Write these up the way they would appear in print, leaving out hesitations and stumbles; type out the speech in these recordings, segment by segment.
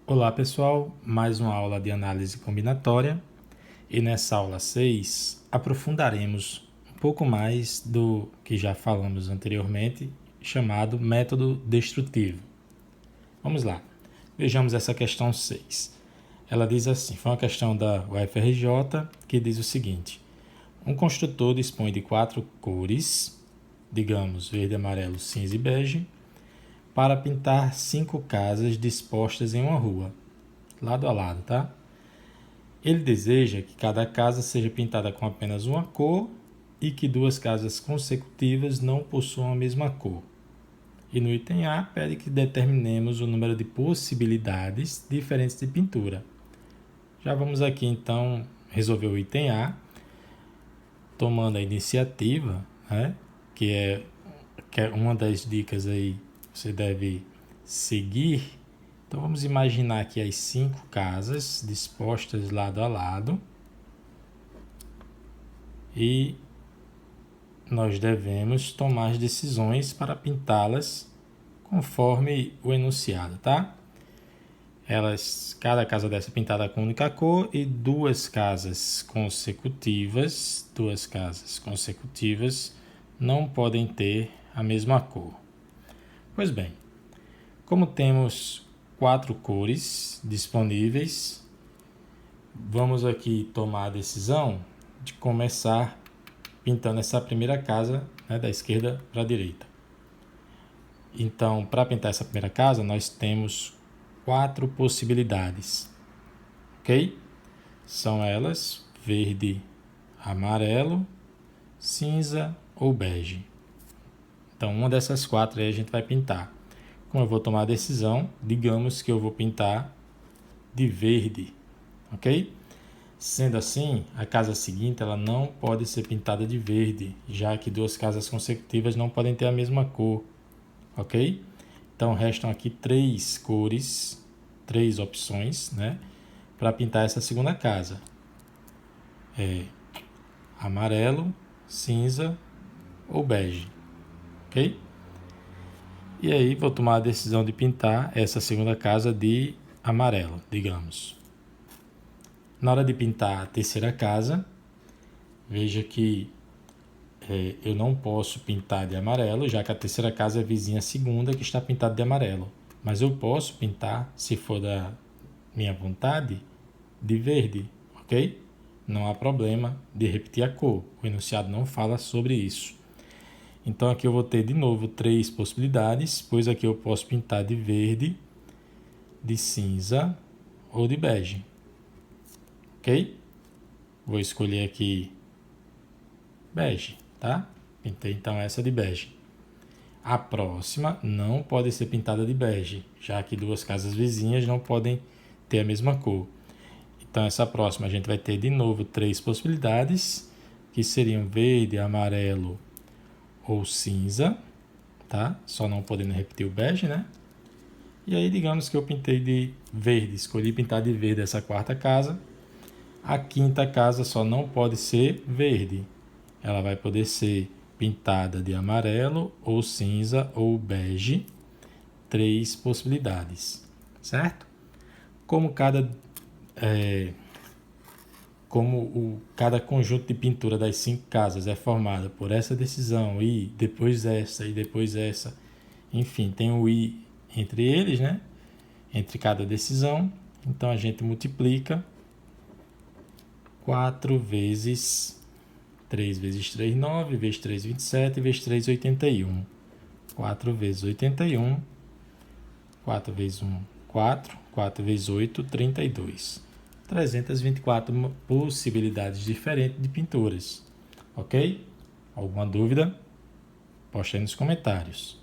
Olá pessoal, mais uma aula de análise combinatória e nessa aula 6 aprofundaremos um pouco mais do que já falamos anteriormente, chamado método destrutivo. Vamos lá, vejamos essa questão 6. Ela diz assim, foi uma questão da UFRJ que diz o seguinte: um construtor dispõe de 4 cores, digamos verde, amarelo, cinza e bege, para pintar 5 casas dispostas em uma rua, lado a lado, tá? Ele deseja que cada casa seja pintada com apenas uma cor e que 2 casas consecutivas não possuam a mesma cor. E no item A, pede que determinemos o número de possibilidades diferentes de pintura. Já vamos aqui, então, resolver o item A, tomando a iniciativa, né? que é uma das dicas aí você deve seguir. Então vamos imaginar aqui as 5 casas dispostas lado a lado e nós devemos tomar as decisões para pintá-las conforme o enunciado, tá? Cada casa dessa é pintada com única cor e 2 casas consecutivas não podem ter a mesma cor. Pois bem, como temos 4 cores disponíveis, vamos aqui tomar a decisão de começar pintando essa primeira casa, né, da esquerda para a direita. Então, para pintar essa primeira casa, nós temos 4 possibilidades, ok? São elas verde, amarelo, cinza ou bege. Então, uma dessas 4 aí a gente vai pintar. Como eu vou tomar a decisão, digamos que eu vou pintar de verde, ok? Sendo assim, a casa seguinte ela não pode ser pintada de verde, já que 2 casas consecutivas não podem ter a mesma cor, ok? Então restam aqui 3 cores, 3 opções, né, para pintar essa segunda casa. Amarelo, cinza ou bege, ok? E aí vou tomar a decisão de pintar essa segunda casa de amarelo, digamos. Na hora de pintar a terceira casa, veja que eu não posso pintar de amarelo, já que a terceira casa é vizinha à segunda que está pintada de amarelo. Mas eu posso pintar, se for da minha vontade, de verde, ok? Não há problema de repetir a cor. O enunciado não fala sobre isso. Então aqui eu vou ter de novo 3 possibilidades, pois aqui eu posso pintar de verde, de cinza ou de bege. Ok? Vou escolher aqui bege, tá? Pintei então essa de bege. A próxima não pode ser pintada de bege, já que 2 casas vizinhas não podem ter a mesma cor. Então essa próxima a gente vai ter de novo 3 possibilidades, que seriam verde, amarelo ou cinza, tá? Só não podendo repetir o bege, né? E aí digamos que eu pintei de verde, escolhi pintar de verde essa quarta casa. A quinta casa só não pode ser verde. Ela vai poder ser pintada de amarelo ou cinza ou bege. 3 possibilidades, certo? Como cada conjunto de pintura das 5 casas é formado por essa decisão e depois essa, enfim, tem o i entre eles, né? Entre cada decisão. Então a gente multiplica 4 vezes 3 vezes 3, 9, vezes 3, 27, vezes 3, 81. 4 vezes 81, 4 vezes 1, 4, 4 vezes 8, 32. 324 possibilidades diferentes de pinturas, ok? Alguma dúvida? Poste aí nos comentários.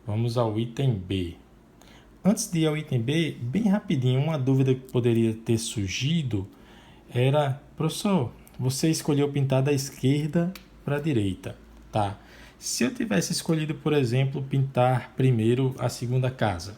Vamos ao item B. Antes de ir ao item B, bem rapidinho, uma dúvida que poderia ter surgido era: professor, você escolheu pintar da esquerda para a direita, tá? Se eu tivesse escolhido, por exemplo, pintar primeiro a segunda casa,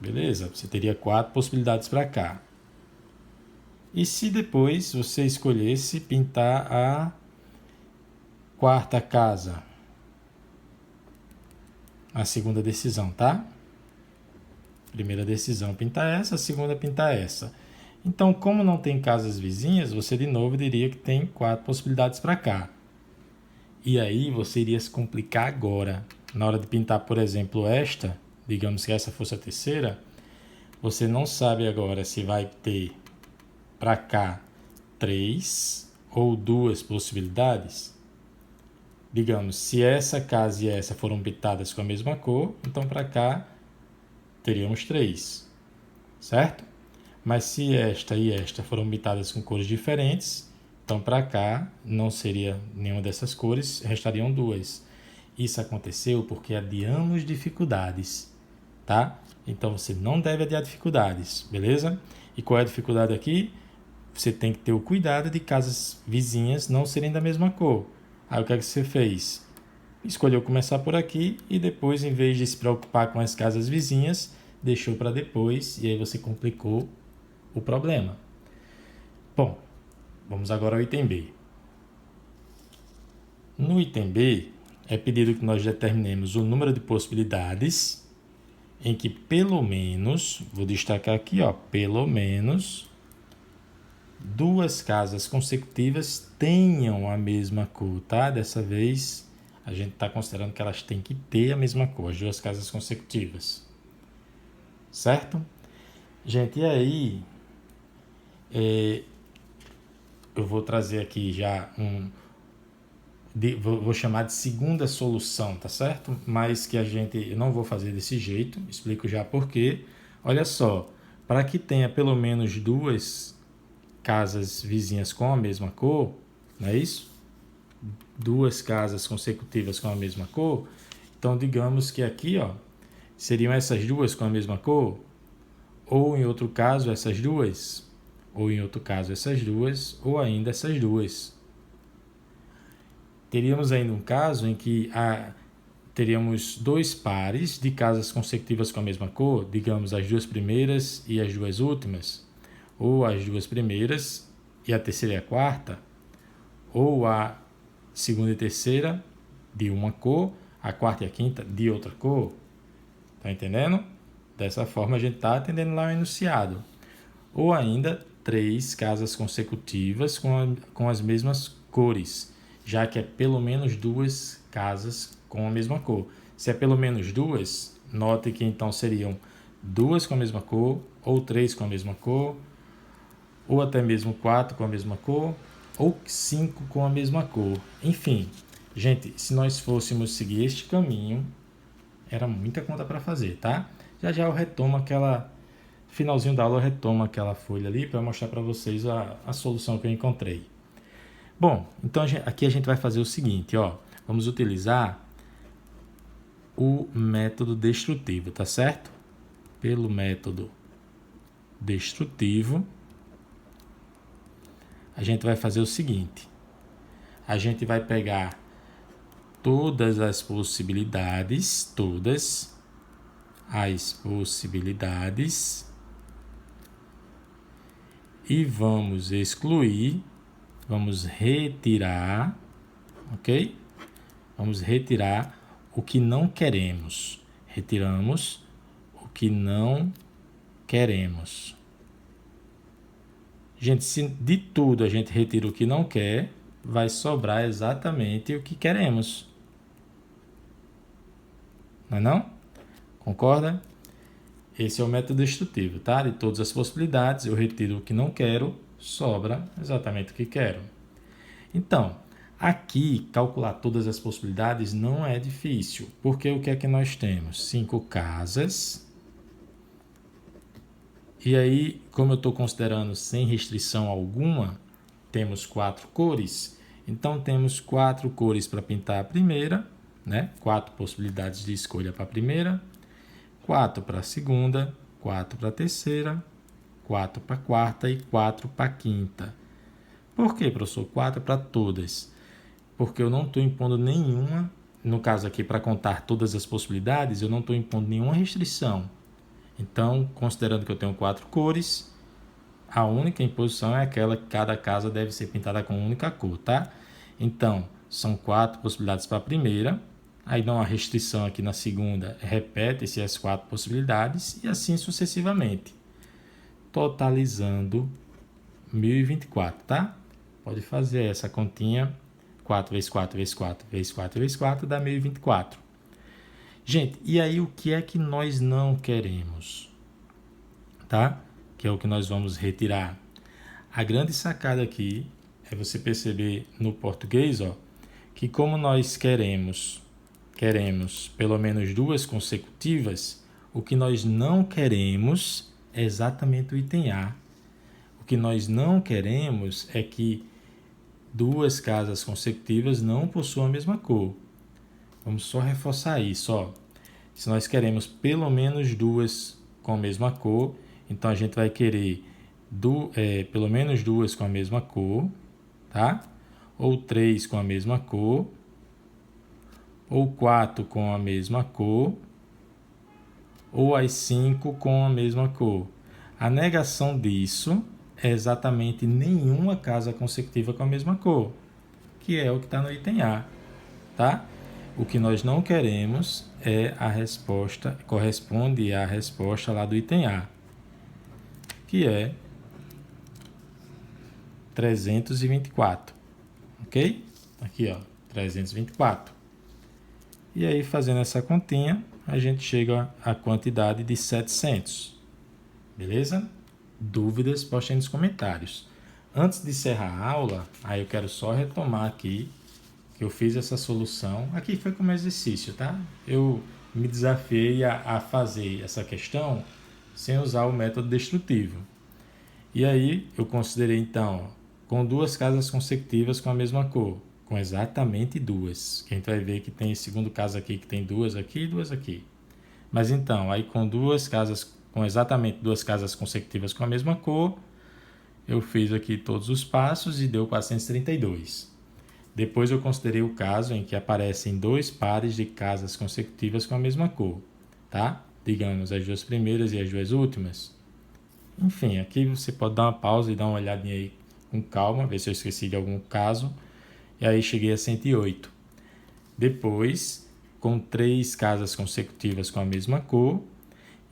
beleza? Você teria 4 possibilidades para cá. E se depois você escolhesse pintar a quarta casa? A segunda decisão, tá? Primeira decisão, pintar essa. A segunda, pintar essa. Então, como não tem casas vizinhas, você de novo diria que tem 4 possibilidades para cá. E aí você iria se complicar agora. Na hora de pintar, por exemplo, esta, digamos que essa fosse a terceira, você não sabe agora se vai ter para cá 3 ou 2 possibilidades. Digamos, se essa casa e essa foram pintadas com a mesma cor, então para cá teríamos 3, certo? Mas se esta e esta foram pintadas com cores diferentes, então para cá não seria nenhuma dessas cores, restariam 2. Isso aconteceu porque adiamos dificuldades, tá? Então você não deve adiar dificuldades, beleza? E qual é a dificuldade aqui? Você tem que ter o cuidado de casas vizinhas não serem da mesma cor. Aí o que é que você fez? Escolheu começar por aqui e depois, em vez de se preocupar com as casas vizinhas, deixou para depois e aí você complicou o problema. Bom, vamos agora ao item B. No item B, é pedido que nós determinemos o número de possibilidades em que pelo menos, vou destacar aqui, pelo menos 2 casas consecutivas tenham a mesma cor, tá? Dessa vez, a gente está considerando que elas têm que ter a mesma cor, as 2 casas consecutivas. Certo? Gente, e aí, eu vou trazer aqui já vou chamar de segunda solução, tá certo? Mas que eu não vou fazer desse jeito, explico já por quê. Olha só, para que tenha pelo menos 2 casas vizinhas com a mesma cor, não é isso? 2 casas consecutivas com a mesma cor. Então, digamos que aqui, seriam essas 2 com a mesma cor, ou em outro caso essas 2, ou em outro caso essas 2, ou ainda essas 2. Teríamos ainda um caso em que teríamos 2 pares de casas consecutivas com a mesma cor, digamos as 2 primeiras e as 2 últimas, ou as 2 primeiras e a terceira e a quarta, ou a segunda e terceira de uma cor, a quarta e a quinta de outra cor. Tá entendendo? Dessa forma a gente está atendendo lá o enunciado. Ou ainda 3 casas consecutivas com as mesmas cores, já que é pelo menos 2 casas com a mesma cor. Se é pelo menos 2, note que então seriam 2 com a mesma cor, ou 3 com a mesma cor, ou até mesmo 4 com a mesma cor, ou 5 com a mesma cor. Enfim, gente, se nós fôssemos seguir este caminho, era muita conta para fazer, tá? Já eu retomo finalzinho da aula, eu retomo aquela folha ali para mostrar para vocês a solução que eu encontrei. Bom, então aqui a gente vai fazer o seguinte, vamos utilizar o método destrutivo, tá certo? Pelo método destrutivo, a gente vai fazer o seguinte, a gente vai pegar todas as possibilidades, e vamos excluir, vamos retirar, ok? Vamos retirar o que não queremos. Retiramos o que não queremos. Gente, se de tudo a gente retira o que não quer, vai sobrar exatamente o que queremos. Não é não? Concorda? Esse é o método destrutivo, tá? De todas as possibilidades, eu retiro o que não quero, sobra exatamente o que quero. Então, aqui, calcular todas as possibilidades não é difícil, porque o que é que nós temos? 5 casas. E aí, como eu estou considerando sem restrição alguma, temos 4 cores. Então, temos 4 cores para pintar a primeira, né? 4 possibilidades de escolha para a primeira, 4 para a segunda, 4 para a terceira, 4 para a quarta e 4 para a quinta. Por que, professor? 4 para todas. Porque eu não estou impondo nenhuma, no caso aqui, para contar todas as possibilidades, eu não estou impondo nenhuma restrição. Então, considerando que eu tenho 4 cores, a única imposição é aquela que cada casa deve ser pintada com uma única cor, tá? Então, são 4 possibilidades para a primeira, Aí dá uma restrição aqui na segunda, repete-se as 4 possibilidades e assim sucessivamente, totalizando 1024, tá? Pode fazer essa continha, 4 vezes 4 vezes 4 vezes 4 vezes 4 dá 1024. Gente, e aí o que é que nós não queremos? Tá? Que é o que nós vamos retirar. A grande sacada aqui é você perceber no português, ó, que como nós queremos pelo menos 2 consecutivas, o que nós não queremos é exatamente o item A. O que nós não queremos é que 2 casas consecutivas não possuam a mesma cor. Vamos só reforçar isso, ó. Se nós queremos pelo menos 2 com a mesma cor, então a gente vai querer pelo menos 2 com a mesma cor, tá? Ou 3 com a mesma cor, ou 4 com a mesma cor, ou as 5 com a mesma cor. A negação disso é exatamente nenhuma casa consecutiva com a mesma cor, que é o que está no item A, tá? O que nós não queremos é a resposta, corresponde à resposta lá do item A, que é 324, ok? Aqui, ó, 324. E aí, fazendo essa continha, a gente chega à quantidade de 700. Beleza? Dúvidas, postem nos comentários. Antes de encerrar a aula, aí eu quero só retomar aqui que eu fiz essa solução. Aqui foi como exercício, tá? Eu me desafiei a fazer essa questão sem usar o método destrutivo. E aí, eu considerei, então, com 2 casas consecutivas com a mesma cor. Com exatamente 2. Que a gente vai ver que tem, segundo caso aqui, que tem 2 aqui e 2 aqui. Mas então, aí com exatamente 2 casas consecutivas com a mesma cor, eu fiz aqui todos os passos e deu 432. Depois eu considerei o caso em que aparecem 2 pares de casas consecutivas com a mesma cor, tá? Digamos, as 2 primeiras e as 2 últimas. Enfim, aqui você pode dar uma pausa e dar uma olhadinha aí com calma, ver se eu esqueci de algum caso. E aí cheguei a 108. Depois, com 3 casas consecutivas com a mesma cor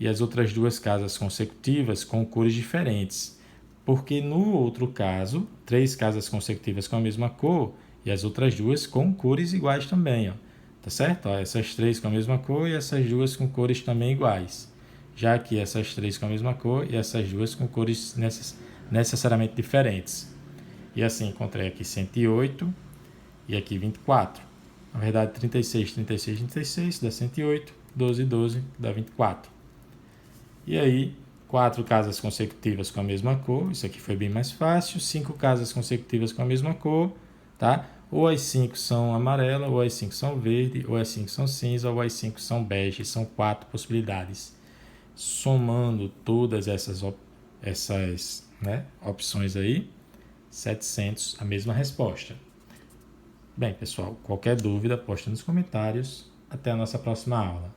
e as outras 2 casas consecutivas com cores diferentes. Porque no outro caso, 3 casas consecutivas com a mesma cor e as outras 2 com cores iguais também, ó. Tá certo? Ó, essas 3 com a mesma cor e essas 2 com cores também iguais. Já que essas 3 com a mesma cor e essas 2 com cores necessariamente diferentes. E assim, encontrei aqui 108 e aqui 24. Na verdade, 36, 36, 36 dá 108, 12, 12 dá 24. E aí, 4 casas consecutivas com a mesma cor, isso aqui foi bem mais fácil. 5 casas consecutivas com a mesma cor, tá? Ou as 5 são amarela, ou as 5 são verde, ou as 5 são cinza, ou as 5 são bege. São 4 possibilidades. Somando todas essas opções aí, 700, a mesma resposta. Bem, pessoal, qualquer dúvida, poste nos comentários. Até a nossa próxima aula.